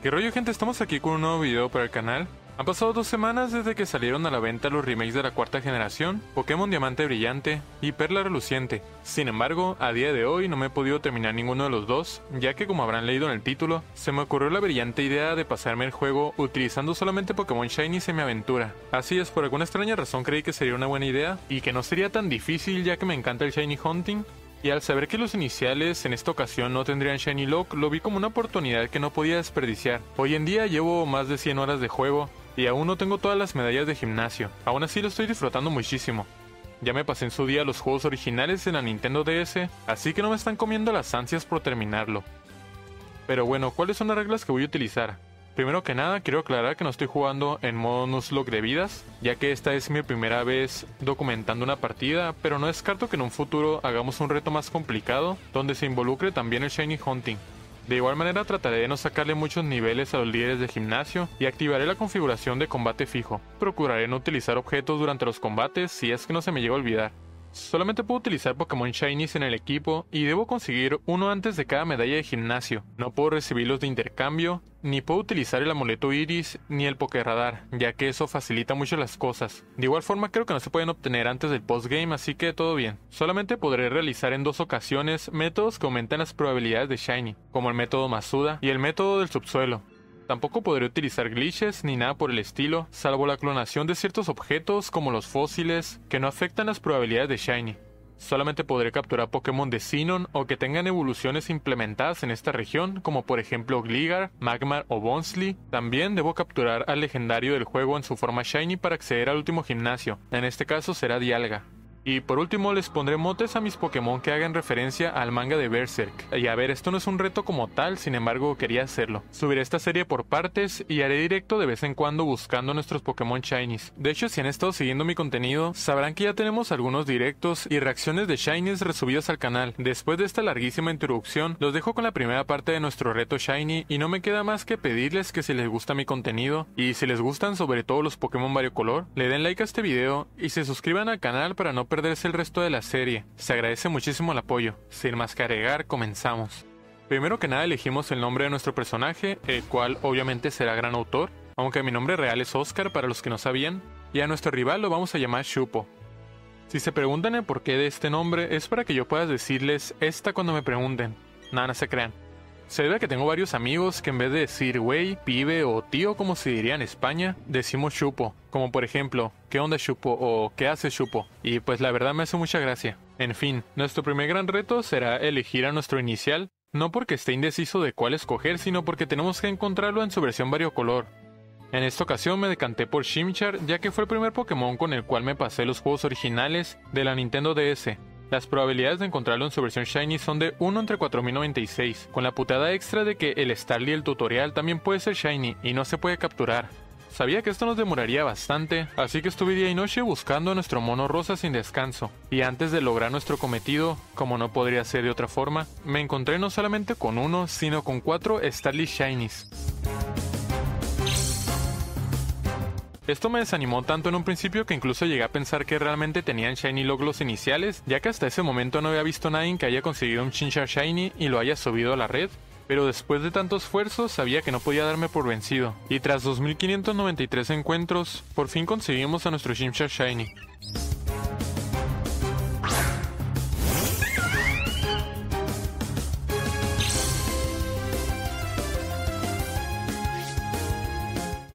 ¿Qué rollo, gente? Estamos aquí con un nuevo video para el canal. Han pasado 2 semanas desde que salieron a la venta los remakes de la cuarta generación, Pokémon Diamante Brillante y Perla Reluciente. Sin embargo, a día de hoy no me he podido terminar ninguno de los dos, ya que como habrán leído en el título, se me ocurrió la brillante idea de pasarme el juego utilizando solamente Pokémon Shinies en mi aventura. Así es, por alguna extraña razón creí que sería una buena idea, y que no sería tan difícil ya que me encanta el Shiny Hunting. Y al saber que los iniciales en esta ocasión no tendrían Shiny Lock, lo vi como una oportunidad que no podía desperdiciar. Hoy en día llevo más de 100 horas de juego, y aún no tengo todas las medallas de gimnasio. Aún así lo estoy disfrutando muchísimo. Ya me pasé en su día los juegos originales en la Nintendo DS, así que no me están comiendo las ansias por terminarlo. Pero bueno, ¿cuáles son las reglas que voy a utilizar? Primero que nada, quiero aclarar que no estoy jugando en modo Nuzlocke de vidas, ya que esta es mi primera vez documentando una partida, pero no descarto que en un futuro hagamos un reto más complicado, donde se involucre también el Shiny Hunting. De igual manera trataré de no sacarle muchos niveles a los líderes de gimnasio y activaré la configuración de combate fijo. Procuraré no utilizar objetos durante los combates si es que no se me llega a olvidar. Solamente puedo utilizar Pokémon Shinies en el equipo y debo conseguir uno antes de cada medalla de gimnasio. No puedo recibirlos de intercambio, ni puedo utilizar el amuleto Iris ni el Pokéradar, ya que eso facilita mucho las cosas. De igual forma creo que no se pueden obtener antes del postgame, así que todo bien. Solamente podré realizar en 2 ocasiones métodos que aumentan las probabilidades de Shiny, como el método Masuda y el método del subsuelo. Tampoco podré utilizar glitches ni nada por el estilo, salvo la clonación de ciertos objetos como los fósiles, que no afectan las probabilidades de Shiny. Solamente podré capturar Pokémon de Sinnoh o que tengan evoluciones implementadas en esta región, como por ejemplo Gligar, Magmar o Bonsly. También debo capturar al legendario del juego en su forma Shiny para acceder al último gimnasio, en este caso será Dialga. Y por último les pondré motes a mis Pokémon que hagan referencia al manga de Berserk. Y a ver, esto no es un reto como tal, sin embargo quería hacerlo. Subiré esta serie por partes y haré directo de vez en cuando buscando nuestros Pokémon Shinies. De hecho, si han estado siguiendo mi contenido, sabrán que ya tenemos algunos directos y reacciones de Shinies resubidos al canal. Después de esta larguísima introducción, los dejo con la primera parte de nuestro reto Shiny y no me queda más que pedirles que si les gusta mi contenido y si les gustan sobre todo los Pokémon variocolor, le den like a este video y se suscriban al canal para no perderse el resto de la serie. Se agradece muchísimo el apoyo. Sin más que agregar, comenzamos. Primero que nada elegimos el nombre de nuestro personaje, el cual obviamente será Gran Autor, aunque mi nombre real es Oscar para los que no sabían, y a nuestro rival lo vamos a llamar Shupo. Si se preguntan el porqué de este nombre, es para que yo pueda decirles esta cuando me pregunten. Nada, no se crean. Se debe a que tengo varios amigos que en vez de decir güey, pibe o tío como se diría en España, decimos Shupo, como por ejemplo, ¿qué onda Shupo? O ¿qué hace Shupo? Y pues la verdad me hace mucha gracia. En fin, nuestro primer gran reto será elegir a nuestro inicial, no porque esté indeciso de cuál escoger, sino porque tenemos que encontrarlo en su versión variocolor. En esta ocasión me decanté por Chimchar, ya que fue el primer Pokémon con el cual me pasé los juegos originales de la Nintendo DS. Las probabilidades de encontrarlo en su versión Shiny son de 1 entre 4096, con la putada extra de que el Starly del tutorial también puede ser Shiny y no se puede capturar. Sabía que esto nos demoraría bastante, así que estuve día y noche buscando a nuestro mono rosa sin descanso. Y antes de lograr nuestro cometido, como no podría ser de otra forma, me encontré no solamente con uno, sino con 4 Starly Shinies. Esto me desanimó tanto en un principio que incluso llegué a pensar que realmente tenían Shiny Lock los iniciales, ya que hasta ese momento no había visto a nadie que haya conseguido un Chimchar Shiny y lo haya subido a la red. Pero después de tanto esfuerzo sabía que no podía darme por vencido, y tras 2593 encuentros, por fin conseguimos a nuestro Chimchar Shiny.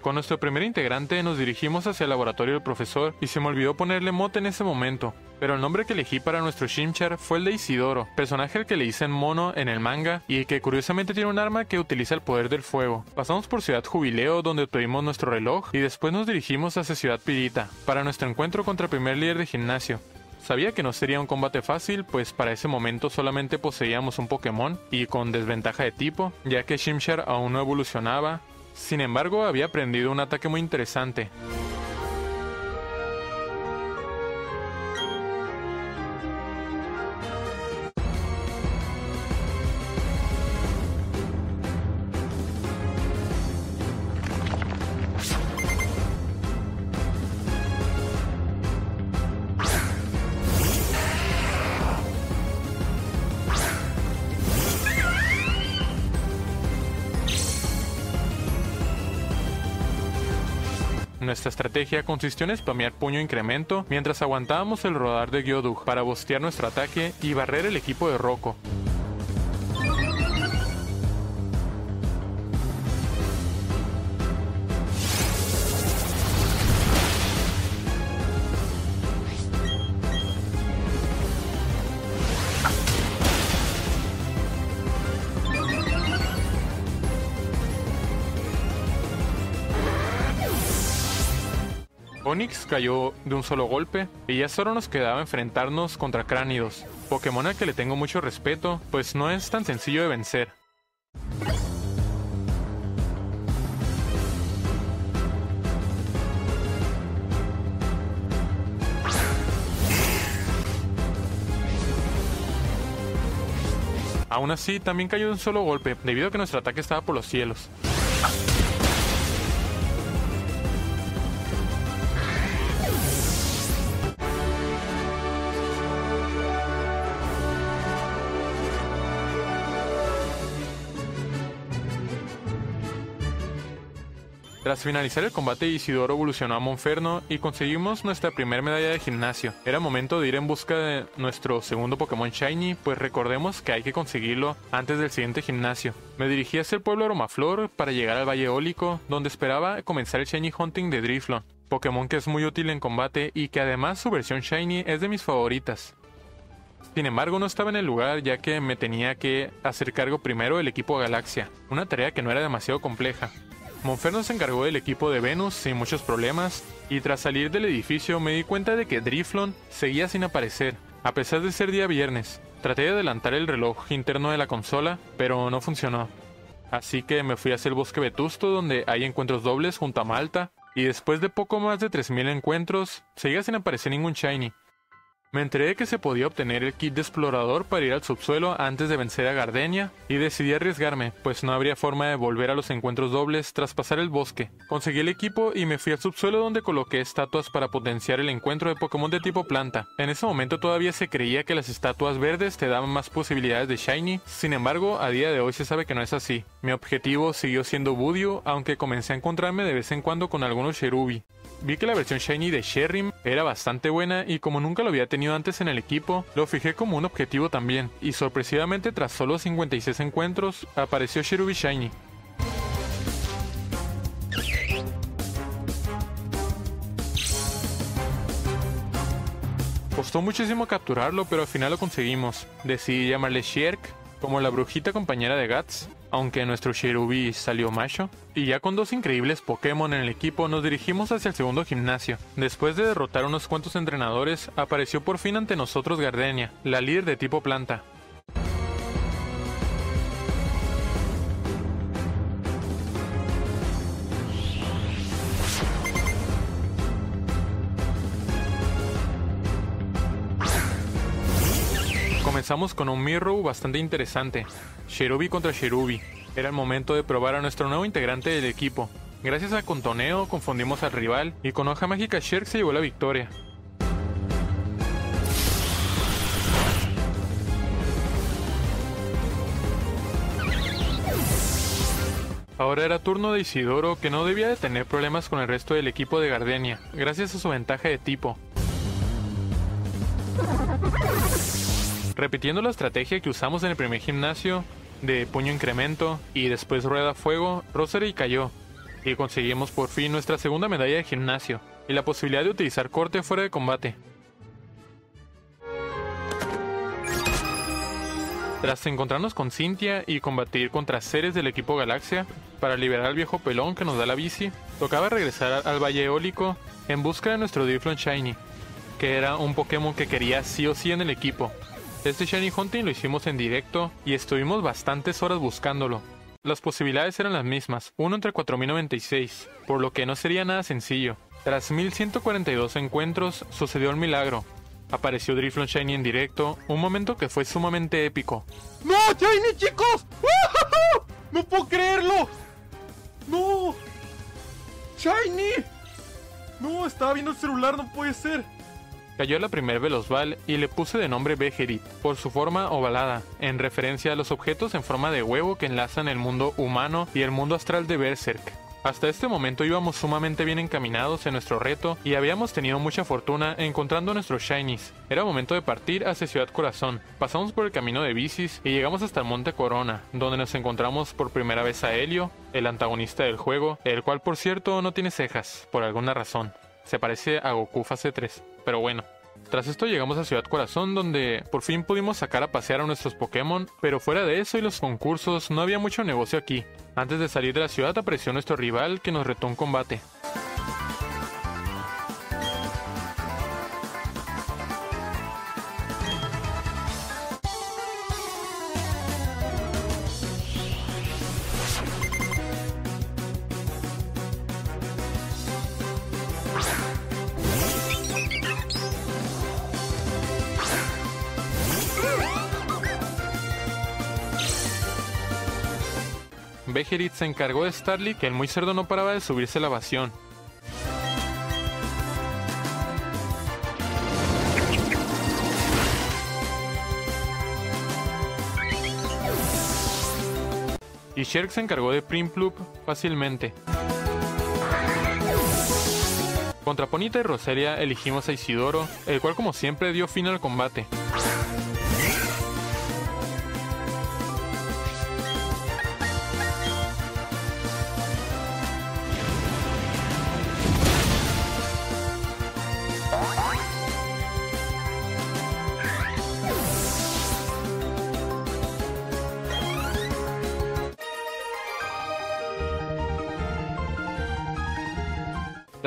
Con nuestro primer integrante nos dirigimos hacia el laboratorio del profesor y se me olvidó ponerle mote en ese momento, pero el nombre que elegí para nuestro Chimchar fue el de Isidoro, personaje al que le dicen mono en el manga y que curiosamente tiene un arma que utiliza el poder del fuego. Pasamos por Ciudad Jubileo donde obtuvimos nuestro reloj y después nos dirigimos hacia Ciudad Pirita para nuestro encuentro contra el primer líder de gimnasio. Sabía que no sería un combate fácil, pues para ese momento solamente poseíamos un Pokémon y con desventaja de tipo, ya que Chimchar aún no evolucionaba. Sin embargo, había aprendido un ataque muy interesante. Nuestra estrategia consistió en spamear puño incremento mientras aguantábamos el rodar de Gyodug para bostear nuestro ataque y barrer el equipo de Rocco. Onix cayó de un solo golpe y ya solo nos quedaba enfrentarnos contra Cránidos, Pokémon al que le tengo mucho respeto, pues no es tan sencillo de vencer. Aún así, también cayó de un solo golpe, debido a que nuestro ataque estaba por los cielos. Tras finalizar el combate, Isidoro evolucionó a Monferno y conseguimos nuestra primera medalla de gimnasio. Era momento de ir en busca de nuestro segundo Pokémon Shiny, pues recordemos que hay que conseguirlo antes del siguiente gimnasio. Me dirigí hacia el pueblo Aromaflor para llegar al Valle Eólico, donde esperaba comenzar el Shiny Hunting de Drifloon, Pokémon que es muy útil en combate y que además su versión Shiny es de mis favoritas. Sin embargo, no estaba en el lugar ya que me tenía que hacer cargo primero del equipo Galaxia, una tarea que no era demasiado compleja. Monferno se encargó del equipo de Venus sin muchos problemas, y tras salir del edificio me di cuenta de que Drifloon seguía sin aparecer, a pesar de ser día viernes. Traté de adelantar el reloj interno de la consola, pero no funcionó. Así que me fui hacia el bosque vetusto, donde hay encuentros dobles junto a Malta, y después de poco más de 3000 encuentros, seguía sin aparecer ningún Shiny. Me enteré de que se podía obtener el kit de explorador para ir al subsuelo antes de vencer a Gardenia, y decidí arriesgarme, pues no habría forma de volver a los encuentros dobles tras pasar el bosque. Conseguí el equipo y me fui al subsuelo, donde coloqué estatuas para potenciar el encuentro de Pokémon de tipo planta. En ese momento todavía se creía que las estatuas verdes te daban más posibilidades de Shiny, sin embargo a día de hoy se sabe que no es así. Mi objetivo siguió siendo Budew, aunque comencé a encontrarme de vez en cuando con algunos Cherubi. Vi que la versión Shiny de Sherrim era bastante buena y como nunca lo había tenido antes en el equipo, lo fijé como un objetivo también, y sorpresivamente tras solo 56 encuentros, apareció Cherubi Shiny. Costó muchísimo capturarlo, pero al final lo conseguimos. Decidí llamarle Shierk, como la brujita compañera de Guts, aunque nuestro Cherubi salió macho. Y ya con dos increíbles Pokémon en el equipo, nos dirigimos hacia el segundo gimnasio. Después de derrotar unos cuantos entrenadores, apareció por fin ante nosotros Gardenia, la líder de tipo planta. Comenzamos con un Mirror bastante interesante, Cherubi contra Cherubi. Era el momento de probar a nuestro nuevo integrante del equipo. Gracias a Contoneo confundimos al rival y con hoja mágica Sherk se llevó la victoria. Ahora era turno de Isidoro, que no debía de tener problemas con el resto del equipo de Gardenia, gracias a su ventaja de tipo. Repitiendo la estrategia que usamos en el primer gimnasio, de puño incremento y después rueda fuego, Roserade cayó, y conseguimos por fin nuestra segunda medalla de gimnasio, y la posibilidad de utilizar corte fuera de combate. Tras encontrarnos con Cynthia y combatir contra seres del equipo Galaxia, para liberar al viejo pelón que nos da la bici, tocaba regresar al Valle Eólico en busca de nuestro Drifloon Shiny, que era un Pokémon que quería sí o sí en el equipo. Este Shiny Hunting lo hicimos en directo y estuvimos bastantes horas buscándolo. Las posibilidades eran las mismas, 1 entre 4096, por lo que no sería nada sencillo. Tras 1142 encuentros, sucedió el milagro. Apareció Drifloon Shiny en directo, un momento que fue sumamente épico. ¡No, Shiny, chicos! ¡Uh! ¡No puedo creerlo! ¡No! ¡Shiny! No, estaba viendo el celular, no puede ser. Cayó la primer Velozball y le puse de nombre Bejerit, por su forma ovalada, en referencia a los objetos en forma de huevo que enlazan el mundo humano y el mundo astral de Berserk. Hasta este momento íbamos sumamente bien encaminados en nuestro reto y habíamos tenido mucha fortuna encontrando nuestros shinies. Era momento de partir hacia Ciudad Corazón. Pasamos por el camino de bicis y llegamos hasta el Monte Corona, donde nos encontramos por primera vez a Helio, el antagonista del juego, el cual por cierto no tiene cejas, por alguna razón. Se parece a Goku fase 3, pero bueno. Tras esto llegamos a Ciudad Corazón, donde por fin pudimos sacar a pasear a nuestros Pokémon, pero fuera de eso y los concursos no había mucho negocio aquí. Antes de salir de la ciudad apareció nuestro rival que nos retó un combate. Bejerit se encargó de Starly, que el muy cerdo no paraba de subirse la evasión. Y Sherk se encargó de Primplup fácilmente. Contra Ponita y Roselia elegimos a Isidoro, el cual como siempre dio fin al combate.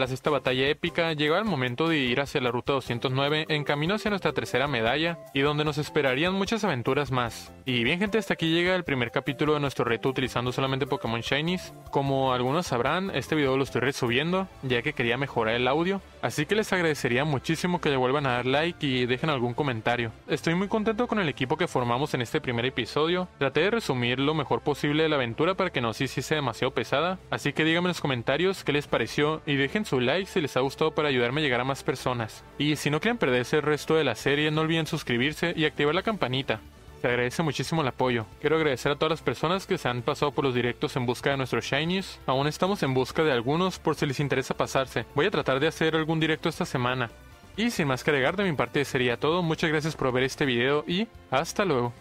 Tras esta batalla épica, llegó el momento de ir hacia la ruta 209 en camino hacia nuestra tercera medalla y donde nos esperarían muchas aventuras más. Y bien gente, hasta aquí llega el primer capítulo de nuestro reto utilizando solamente Pokémon Shinies. Como algunos sabrán, este video lo estoy resubiendo ya que quería mejorar el audio, así que les agradecería muchísimo que le vuelvan a dar like y dejen algún comentario. Estoy muy contento con el equipo que formamos en este primer episodio. Traté de resumir lo mejor posible de la aventura para que no se hiciese demasiado pesada, así que díganme en los comentarios qué les pareció y dejen su like si les ha gustado para ayudarme a llegar a más personas. Y si no quieren perderse el resto de la serie, no olviden suscribirse y activar la campanita. Se agradece muchísimo el apoyo. Quiero agradecer a todas las personas que se han pasado por los directos en busca de nuestros shinies. Aún estamos en busca de algunos por si les interesa pasarse. Voy a tratar de hacer algún directo esta semana. Y sin más que agregar, de mi parte sería todo. Muchas gracias por ver este video y hasta luego.